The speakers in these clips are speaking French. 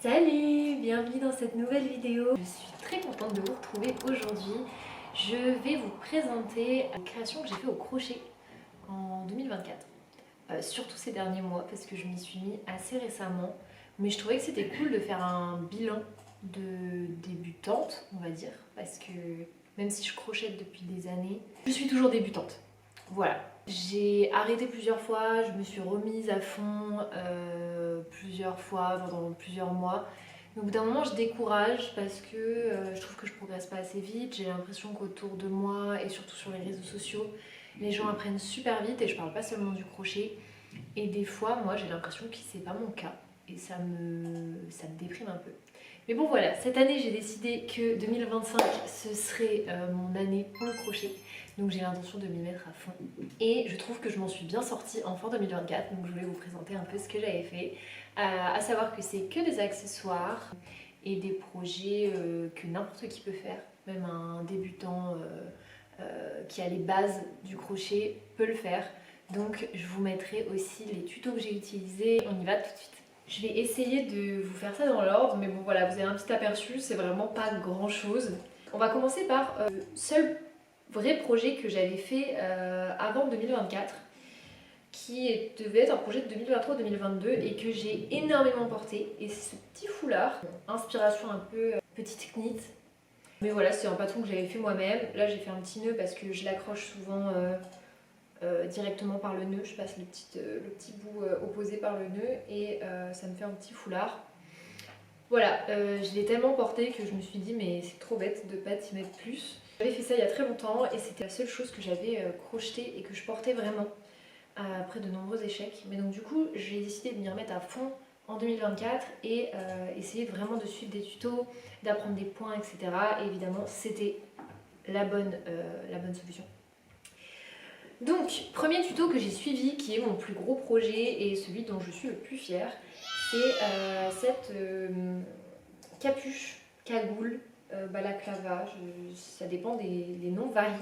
Salut, bienvenue dans cette nouvelle vidéo. Je suis très contente de vous retrouver aujourd'hui. Je vais vous présenter une création que j'ai fait au crochet en 2024. Surtout ces derniers mois parce que je m'y suis mis assez récemment. Mais je trouvais que c'était cool de faire un bilan de débutante, on va dire. Parce que même si je crochète depuis des années, je suis toujours débutante. Voilà. J'ai arrêté plusieurs fois, je me suis remise à fond plusieurs fois pendant plusieurs mois. Mais au bout d'un moment, je décourage parce que je trouve que je progresse pas assez vite. J'ai l'impression qu'autour de moi et surtout sur les réseaux sociaux, les gens apprennent super vite et je parle pas seulement du crochet. Et des fois, moi, j'ai l'impression que c'est pas mon cas et ça me déprime un peu. Mais bon voilà, cette année j'ai décidé que 2025 ce serait mon année pour le crochet. Donc j'ai l'intention de m'y mettre à fond. Et je trouve que je m'en suis bien sortie en fin 2024. Donc je voulais vous présenter un peu ce que j'avais fait. À savoir que c'est que des accessoires et des projets que n'importe qui peut faire. Même un débutant qui a les bases du crochet peut le faire. Donc je vous mettrai aussi les tutos que j'ai utilisés. On y va tout de suite. Je vais essayer de vous faire ça dans l'ordre, mais bon voilà, vous avez un petit aperçu, c'est vraiment pas grand chose. On va commencer par le seul vrai projet que j'avais fait avant 2024, devait être un projet de 2023-2022 et que j'ai énormément porté. Et c'est ce petit foulard, inspiration un peu petite knit. Mais voilà, c'est un patron que j'avais fait moi-même. Là j'ai fait un petit nœud parce que je l'accroche souvent directement par le nœud, je passe le petit bout opposé par le nœud et ça me fait un petit foulard. Voilà, je l'ai tellement porté que je me suis dit mais c'est trop bête de pas t'y mettre plus. J'avais fait ça il y a très longtemps et c'était la seule chose que j'avais crochetée et que je portais vraiment après de nombreux échecs. Mais donc du coup j'ai décidé de m'y remettre à fond en 2024 et essayer vraiment de suivre des tutos, d'apprendre des points, etc. Et évidemment c'était la bonne solution. Donc, premier tuto que j'ai suivi, qui est mon plus gros projet et celui dont je suis le plus fière, c'est cette capuche, cagoule, balaclava, ça dépend les noms varient.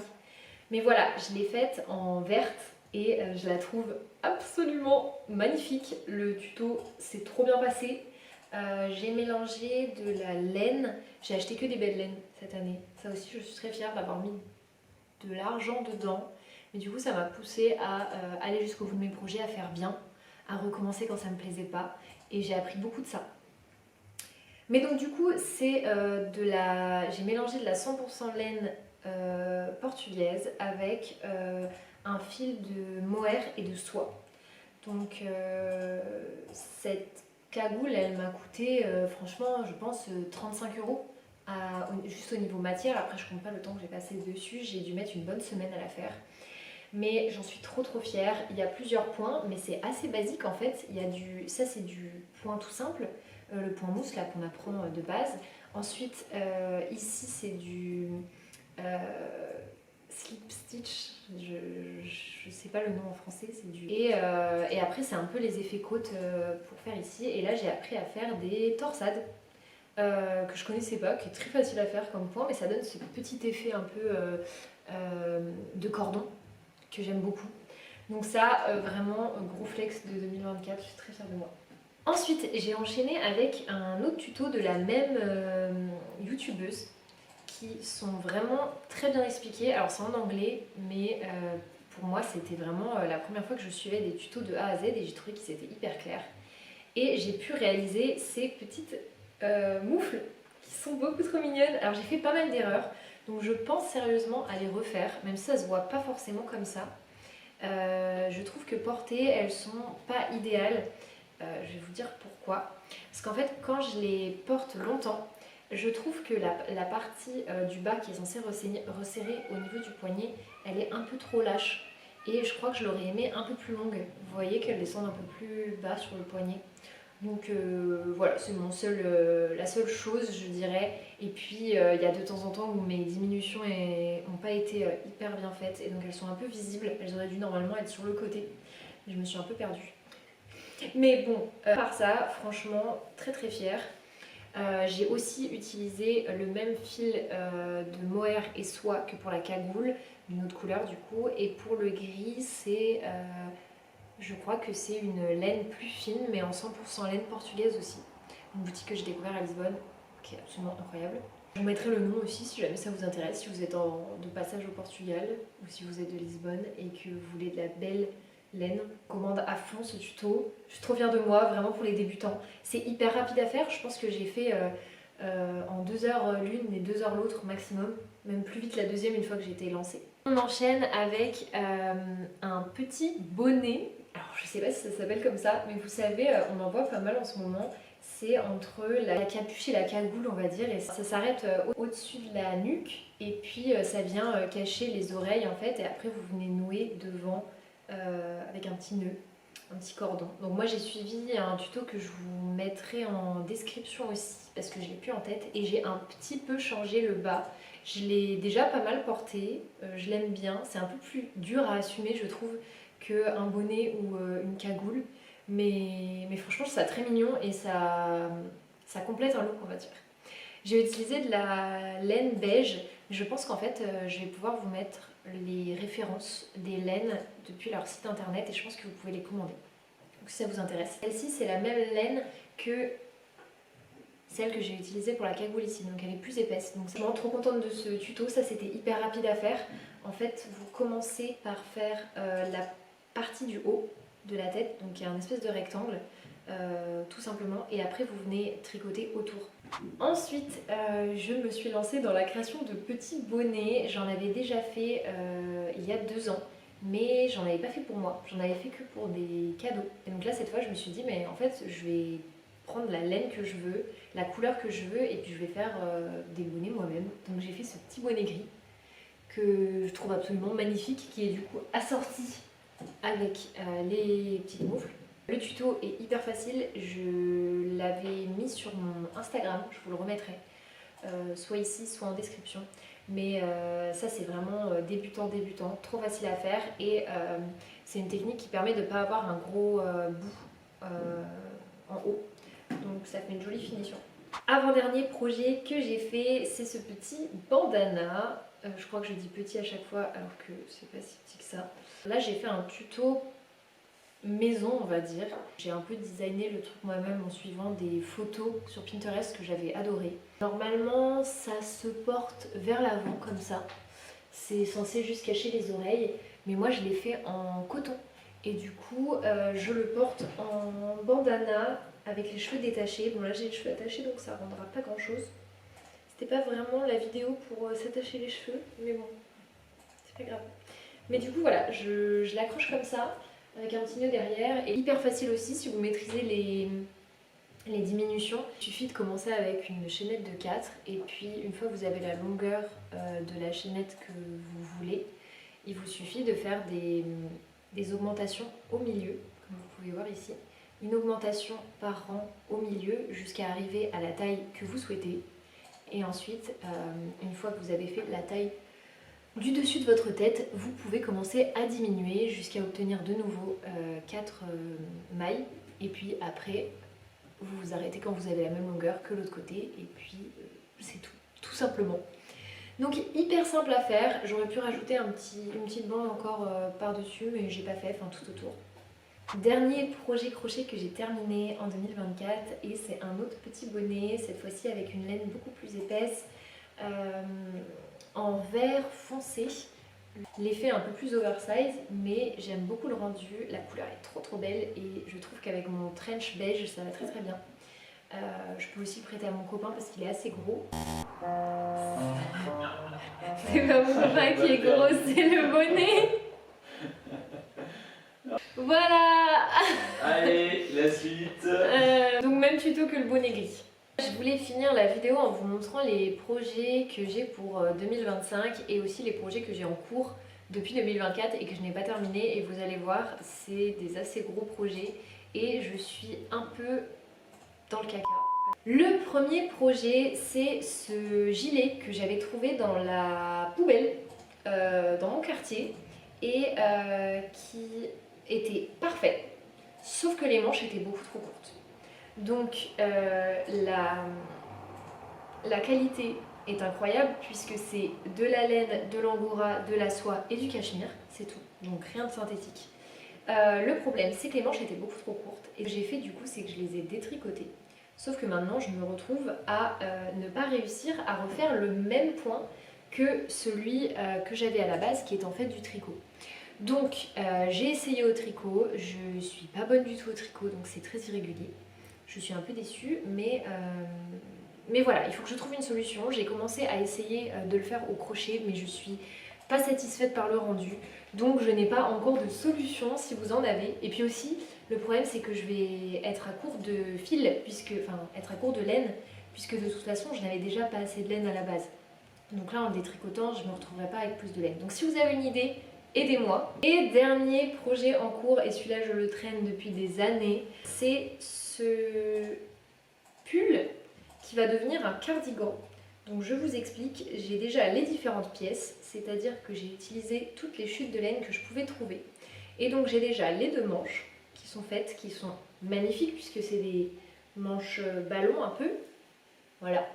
Mais voilà, je l'ai faite en verte et je la trouve absolument magnifique. Le tuto s'est trop bien passé. J'ai mélangé de la laine, j'ai acheté que des belles laines cette année. Ça aussi, je suis très fière d'avoir mis de l'argent dedans. Mais du coup, ça m'a poussée à aller jusqu'au bout de mes projets, à faire bien, à recommencer quand ça me plaisait pas. Et j'ai appris beaucoup de ça. Mais donc du coup, j'ai mélangé de la 100% laine portugaise avec un fil de mohair et de soie. Donc cette cagoule, elle m'a coûté franchement, je pense 35 € juste au niveau matière. Après, je compte pas le temps que j'ai passé dessus. J'ai dû mettre une bonne semaine à la faire. Mais j'en suis trop fière. Il y a plusieurs points, mais c'est assez basique en fait. Ça c'est du point tout simple, le point mousse là qu'on apprend de base. Ensuite, ici c'est du slip stitch. Je sais pas le nom en français. Et après c'est un peu les effets côtes pour faire ici. Et là j'ai appris à faire des torsades. Que je connaissais pas, qui est très facile à faire comme point, mais ça donne ce petit effet un peu de cordon que j'aime beaucoup. Donc ça, vraiment, gros flex de 2024, je suis très fière de moi. Ensuite, j'ai enchaîné avec un autre tuto de la même youtubeuse qui sont vraiment très bien expliqués. Alors c'est en anglais, mais pour moi c'était vraiment la première fois que je suivais des tutos de A à Z et j'ai trouvé qu'ils étaient hyper clairs. Et j'ai pu réaliser ces petites moufles qui sont beaucoup trop mignonnes. Alors j'ai fait pas mal d'erreurs, donc je pense sérieusement à les refaire, même si ça se voit pas forcément comme ça. Je trouve que portées, elles sont pas idéales. Je vais vous dire pourquoi. Parce qu'en fait, quand je les porte longtemps, je trouve que la partie du bas qui est censée resserrer au niveau du poignet, elle est un peu trop lâche. Et je crois que je l'aurais aimée un peu plus longue. Vous voyez qu'elle descend un peu plus bas sur le poignet. Donc voilà, c'est la seule chose je dirais. Et puis il y a de temps en temps où mes diminutions n'ont pas été hyper bien faites et donc elles sont un peu visibles. Elles auraient dû normalement être sur le côté. Je me suis un peu perdue. Mais bon, à part ça, franchement très très fière. J'ai aussi utilisé le même fil de mohair et soie que pour la cagoule, une autre couleur du coup. Et pour le gris, je crois que c'est une laine plus fine, mais en 100% laine portugaise aussi. une boutique que j'ai découvert à Lisbonne, qui est absolument incroyable. Je vous mettrai le nom aussi si jamais ça vous intéresse, si vous êtes de passage au Portugal ou si vous êtes de Lisbonne et que vous voulez de la belle laine. Commande à fond ce tuto, je suis trop fière de moi, vraiment pour les débutants. C'est hyper rapide à faire, je pense que j'ai fait en 2 heures l'une et 2 heures l'autre maximum, même plus vite la deuxième une fois que j'ai été lancée. On enchaîne avec un petit bonnet. Alors je sais pas si ça s'appelle comme ça, mais vous savez, on en voit pas mal en ce moment. C'est entre la capuche et la cagoule, on va dire, et ça s'arrête au-dessus de la nuque, et puis ça vient cacher les oreilles en fait, et après vous venez nouer devant avec un petit nœud, un petit cordon. Donc moi j'ai suivi un tuto que je vous mettrai en description aussi, parce que je l'ai plus en tête, et j'ai un petit peu changé le bas. Je l'ai déjà pas mal porté, je l'aime bien, c'est un peu plus dur à assumer je trouve qu'un bonnet ou une cagoule. Mais franchement, je trouve ça très mignon et ça complète un look, on va dire. J'ai utilisé de la laine beige. Je pense qu'en fait, je vais pouvoir vous mettre les références des laines depuis leur site internet et je pense que vous pouvez les commander. Donc si ça vous intéresse. Celle-ci, c'est la même laine que celle que j'ai utilisée pour la cagoule ici. Donc elle est plus épaisse. Donc je suis vraiment trop contente de ce tuto. Ça, c'était hyper rapide à faire. En fait, vous commencez par faire la partie du haut de la tête, donc il y a un espèce de rectangle tout simplement, et après vous venez tricoter autour. Ensuite je me suis lancée dans la création de petits bonnets. J'en avais déjà fait il y a 2 ans, mais j'en avais pas fait pour moi, j'en avais fait que pour des cadeaux. Et donc là cette fois je me suis dit mais en fait je vais prendre la laine que je veux, la couleur que je veux, et puis je vais faire des bonnets moi-même. Donc j'ai fait ce petit bonnet gris que je trouve absolument magnifique, qui est du coup assorti avec les petites moufles. Le tuto est hyper facile, je l'avais mis sur mon Instagram, je vous le remettrai, soit ici, soit en description. Mais ça c'est vraiment débutant, trop facile à faire, et c'est une technique qui permet de ne pas avoir un gros bout en haut. Donc ça fait une jolie finition. Avant-dernier projet que j'ai fait, c'est ce petit bandana. Je crois que je dis petit à chaque fois alors que c'est pas si petit que ça. Là j'ai fait un tuto maison on va dire. J'ai un peu designé le truc moi-même en suivant des photos sur Pinterest que j'avais adoré. Normalement ça se porte vers l'avant comme ça. C'est censé juste cacher les oreilles, mais moi je l'ai fait en coton. Et du coup je le porte en bandana avec les cheveux détachés. Bon là j'ai les cheveux attachés donc ça rendra pas grand chose. C'était pas vraiment la vidéo pour s'attacher les cheveux, mais bon, c'est pas grave. Mais du coup voilà, je l'accroche comme ça, avec un petit nœud derrière, et hyper facile aussi si vous maîtrisez les diminutions. Il suffit de commencer avec une chaînette de 4, et puis une fois que vous avez la longueur de la chaînette que vous voulez, il vous suffit de faire des augmentations au milieu, comme vous pouvez voir ici. Une augmentation par rang au milieu jusqu'à arriver à la taille que vous souhaitez. Et ensuite, une fois que vous avez fait la taille du dessus de votre tête, vous pouvez commencer à diminuer jusqu'à obtenir de nouveau 4 mailles. Et puis après, vous vous arrêtez quand vous avez la même longueur que l'autre côté. Et puis c'est tout simplement. Donc hyper simple à faire. J'aurais pu rajouter une petite bande encore par-dessus, mais j'ai pas fait, enfin tout autour. Dernier projet crochet que j'ai terminé en 2024, et c'est un autre petit bonnet, cette fois-ci avec une laine beaucoup plus épaisse, en vert foncé. L'effet est un peu plus oversize, mais j'aime beaucoup le rendu, la couleur est trop belle, et je trouve qu'avec mon trench beige ça va très bien. Je peux aussi le prêter à mon copain parce qu'il est assez gros. C'est pas mon copain qui est gros, c'est le bonnet. Voilà. Allez, la suite. Donc même tuto que le bonnet gris. Je voulais finir la vidéo en vous montrant les projets que j'ai pour 2025 et aussi les projets que j'ai en cours depuis 2024 et que je n'ai pas terminé. Et vous allez voir, c'est des assez gros projets et je suis un peu dans le caca. Le premier projet, c'est ce gilet que j'avais trouvé dans la poubelle dans mon quartier et qui était parfait, sauf que les manches étaient beaucoup trop courtes. Donc la qualité est incroyable puisque c'est de la laine, de l'angora, de la soie et du cachemire, c'est tout, donc rien de synthétique. Le problème c'est que les manches étaient beaucoup trop courtes et ce que j'ai fait du coup c'est que je les ai détricotées Sauf que maintenant je me retrouve à ne pas réussir à refaire le même point que celui que j'avais à la base, qui est en fait du tricot. Donc j'ai essayé au tricot, je suis pas bonne du tout au tricot, donc c'est très irrégulier. Je suis un peu déçue, mais voilà, il faut que je trouve une solution. J'ai commencé à essayer de le faire au crochet, mais je suis pas satisfaite par le rendu. Donc je n'ai pas encore de solution si vous en avez. Et puis aussi, le problème c'est que je vais être à court de fil, être à court de laine, puisque de toute façon je n'avais déjà pas assez de laine à la base. Donc là en le détricotant, je ne me retrouverai pas avec plus de laine. Donc si vous avez une idée, aidez-moi. Et dernier projet en cours, et celui-là je le traîne depuis des années, c'est ce pull qui va devenir un cardigan. Donc je vous explique, j'ai déjà les différentes pièces, c'est-à-dire que j'ai utilisé toutes les chutes de laine que je pouvais trouver. Et donc j'ai déjà les 2 manches qui sont faites, qui sont magnifiques puisque c'est des manches ballon un peu. Voilà,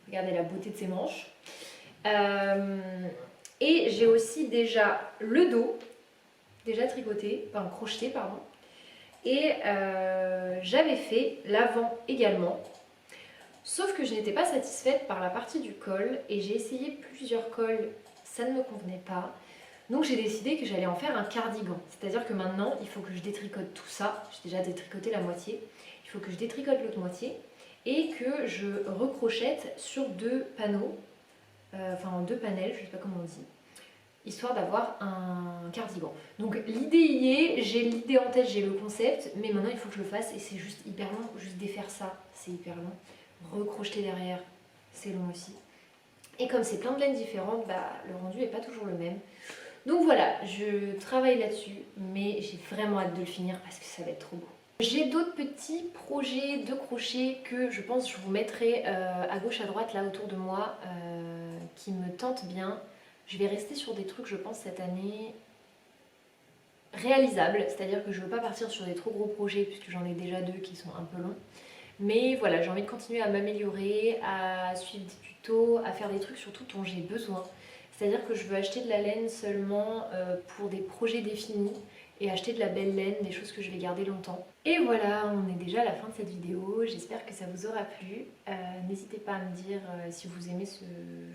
regardez la beauté de ces manches. Et j'ai aussi déjà le dos, déjà tricoté, enfin crocheté pardon. Et j'avais fait l'avant également. Sauf que je n'étais pas satisfaite par la partie du col et j'ai essayé plusieurs cols, ça ne me convenait pas. Donc j'ai décidé que j'allais en faire un cardigan. C'est-à-dire que maintenant, il faut que je détricote tout ça. J'ai déjà détricoté la moitié. Il faut que je détricote l'autre moitié et que je recrochette sur 2 panneaux, en 2 panels, je ne sais pas comment on dit, histoire d'avoir un cardigan. Donc l'idée y est, j'ai l'idée en tête, j'ai le concept, mais maintenant il faut que je le fasse et c'est juste hyper long, juste défaire ça, c'est hyper long. Recrocheter derrière, c'est long aussi. Et comme c'est plein de laines différentes, le rendu n'est pas toujours le même. Donc voilà, je travaille là-dessus, mais j'ai vraiment hâte de le finir parce que ça va être trop beau. J'ai d'autres petits projets de crochet que je pense que je vous mettrai à gauche à droite là autour de moi qui me tentent bien. Je vais rester sur des trucs je pense cette année réalisables, c'est-à-dire que je ne veux pas partir sur des trop gros projets puisque j'en ai déjà 2 qui sont un peu longs. Mais voilà, j'ai envie de continuer à m'améliorer, à suivre des tutos, à faire des trucs surtout dont j'ai besoin. C'est-à-dire que je veux acheter de la laine seulement pour des projets définis et acheter de la belle laine, des choses que je vais garder longtemps. Et voilà, on est déjà à la fin de cette vidéo, j'espère que ça vous aura plu. N'hésitez pas à me dire si vous aimez ce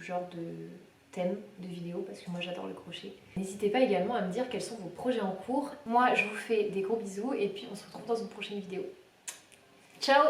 genre de thème de vidéo parce que moi j'adore le crochet. N'hésitez pas également à me dire quels sont vos projets en cours. Moi je vous fais des gros bisous et puis on se retrouve dans une prochaine vidéo. Ciao!